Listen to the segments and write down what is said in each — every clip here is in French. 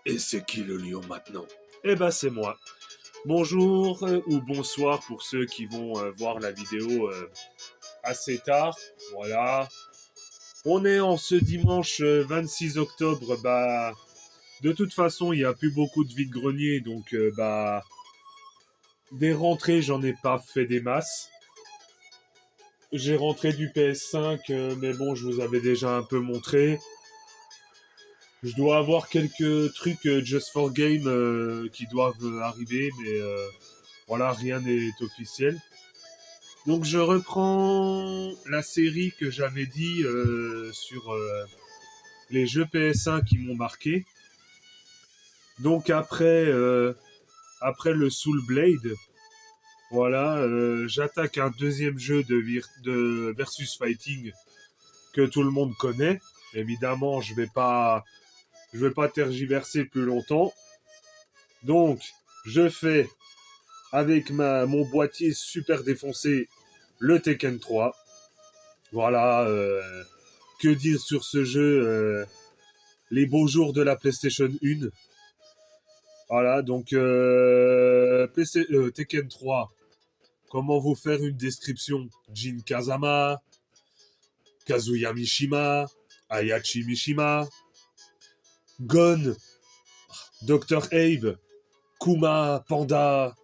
Et c'est qui le lion maintenant? Eh ben c'est moi. Bonjour ou bonsoir pour ceux qui vont voir la vidéo assez tard. Voilà. On est en ce dimanche 26 octobre. Bah, de toute façon, il n'y a plus beaucoup de vide-grenier, donc bah, des rentrées, j'en ai pas fait des masses. J'ai rentré du PS5, mais bon, je vous avais déjà un peu montré. Je dois avoir quelques trucs Just for Game qui doivent arriver, mais voilà, rien n'est officiel. Donc je reprends la série que j'avais dit sur les jeux PS1 qui m'ont marqué. Donc après le Soul Blade, voilà, j'attaque un deuxième jeu de versus fighting que tout le monde connaît. Évidemment, je vais pas tergiverser plus longtemps. Donc je fais avec mon boîtier super défoncé le Tekken 3. Voilà. Que dire sur ce jeu les beaux jours de la PlayStation 1. Voilà, donc Tekken 3. Comment vous faire une description? Jin Kazama, Kazuya Mishima, Ayachi Mishima, Gon, Dr. Abe, Kuma, Panda,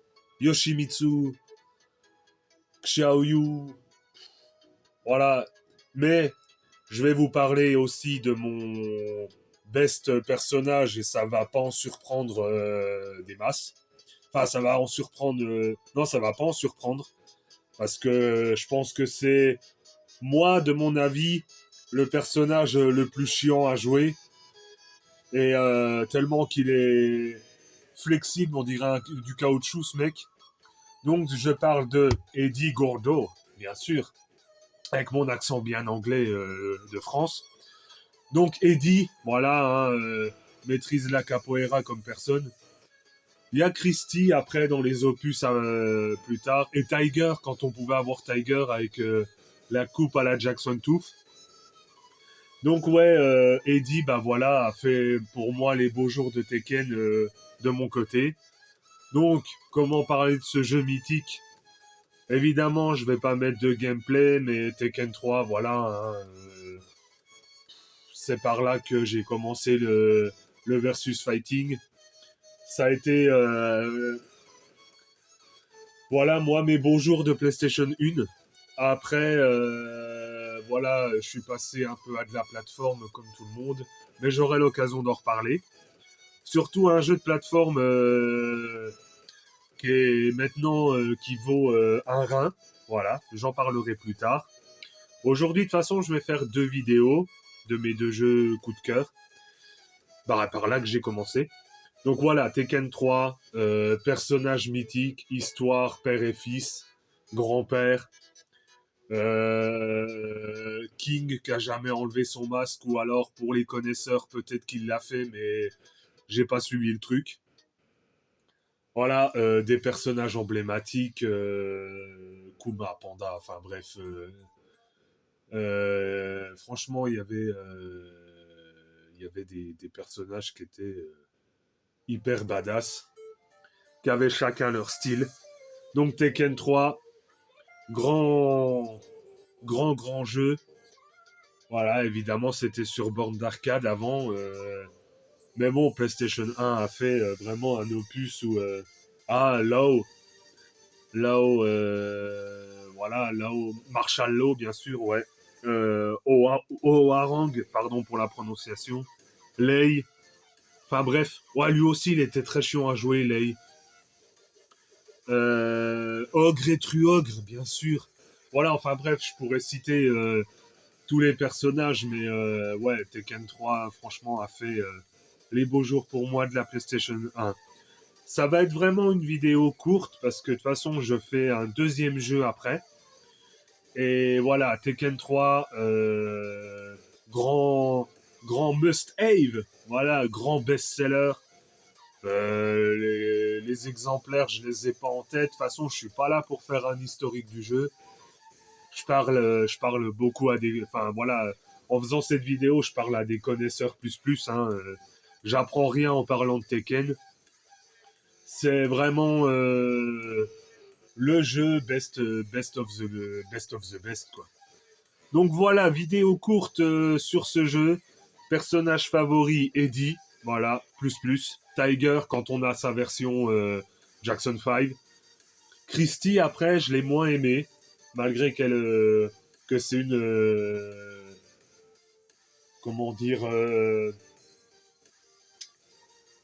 Yoshimitsu, Xiaoyu. Voilà. Mais je vais vous parler aussi de mon best personnage et ça va pas en surprendre des masses. Enfin, ça va en surprendre. Non, ça va pas en surprendre parce que je pense que c'est moi, de mon avis, le personnage le plus chiant à jouer et tellement qu'il est flexible, on dirait du caoutchouc, ce mec. Donc, je parle de Eddie Gordo, bien sûr, avec mon accent bien anglais de France. Donc Eddie, voilà, hein, maîtrise la capoeira comme personne. Il y a Christy après dans les opus plus tard. Et Tiger, quand on pouvait avoir Tiger avec la coupe à la Jackson Tooth. Donc ouais, Eddie, bah voilà, a fait pour moi les beaux jours de Tekken de mon côté. Donc, comment parler de ce jeu mythique? Évidemment, je vais pas mettre de gameplay, mais Tekken 3, voilà, hein, c'est par là que j'ai commencé le versus fighting. Ça a été, voilà, moi, mes beaux jours de PlayStation 1. Après, voilà, je suis passé un peu à de la plateforme comme tout le monde, mais j'aurai l'occasion d'en reparler. Surtout un jeu de plateforme qui est maintenant qui vaut un rein. Voilà, j'en parlerai plus tard. Aujourd'hui, de toute façon, je vais faire 2 vidéos de mes 2 jeux coup de cœur. Bah, par là que j'ai commencé. Donc voilà, Tekken 3, personnage mythique, histoire, père et fils, grand-père, King qui a jamais enlevé son masque, ou alors pour les connaisseurs, peut-être qu'il l'a fait, mais j'ai pas suivi le truc. Voilà, des personnages emblématiques, Kuma, Panda, enfin bref. Franchement, il y avait des personnages qui étaient hyper badass, qui avaient chacun leur style. Donc Tekken 3, grand, grand jeu. Voilà, évidemment, c'était sur borne d'arcade avant. Mais bon, PlayStation 1 a fait vraiment un opus où... voilà, Lao, Marshall Law, bien sûr, ouais. Oharang, pardon pour la prononciation. Lei. Enfin bref, ouais, lui aussi, il était très chiant à jouer, Lei. Ogre et Truogre, bien sûr. Voilà, enfin bref, je pourrais citer tous les personnages, mais ouais, Tekken 3, franchement, a fait les beaux jours pour moi de la PlayStation 1. Ça va être vraiment une vidéo courte, parce que de toute façon, je fais un deuxième jeu après. Et voilà, Tekken 3, grand must-have, voilà, grand best-seller. Les exemplaires, je les ai pas en tête. De toute façon, je suis pas là pour faire un historique du jeu. Je parle beaucoup à des, enfin voilà, en faisant cette vidéo, je parle à des connaisseurs plus, hein. j'apprends rien en parlant de Tekken. C'est vraiment le jeu best of the best, quoi. Donc voilà, vidéo courte sur ce jeu. Personnage favori, Eddie. Voilà, plus. Tiger, quand on a sa version Jackson 5. Christy, après, je l'ai moins aimé. Malgré que c'est une... comment dire...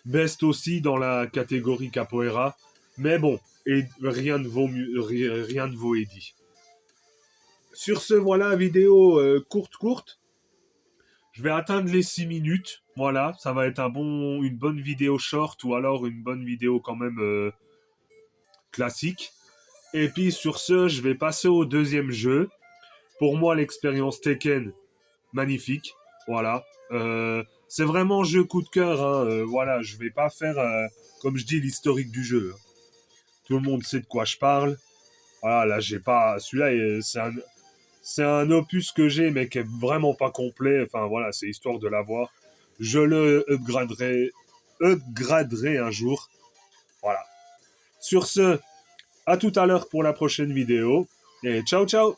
best aussi dans la catégorie capoeira. Mais bon, et rien ne vaut Eddie. Sur ce, voilà, vidéo courte. Je vais atteindre les 6 minutes. Voilà, ça va être une bonne vidéo short ou alors une bonne vidéo quand même classique. Et puis sur ce, je vais passer au deuxième jeu. Pour moi, l'expérience Tekken, magnifique. Voilà. C'est vraiment jeu coup de cœur. Hein. Voilà, je vais pas faire, comme je dis, l'historique du jeu. Hein. Tout le monde sait de quoi je parle. Voilà, là, j'ai pas... Celui-là, c'est un opus que j'ai, mais qui est vraiment pas complet. Enfin, voilà, c'est histoire de l'avoir. Je le upgraderai un jour. Voilà. Sur ce, à tout à l'heure pour la prochaine vidéo. Et ciao, ciao!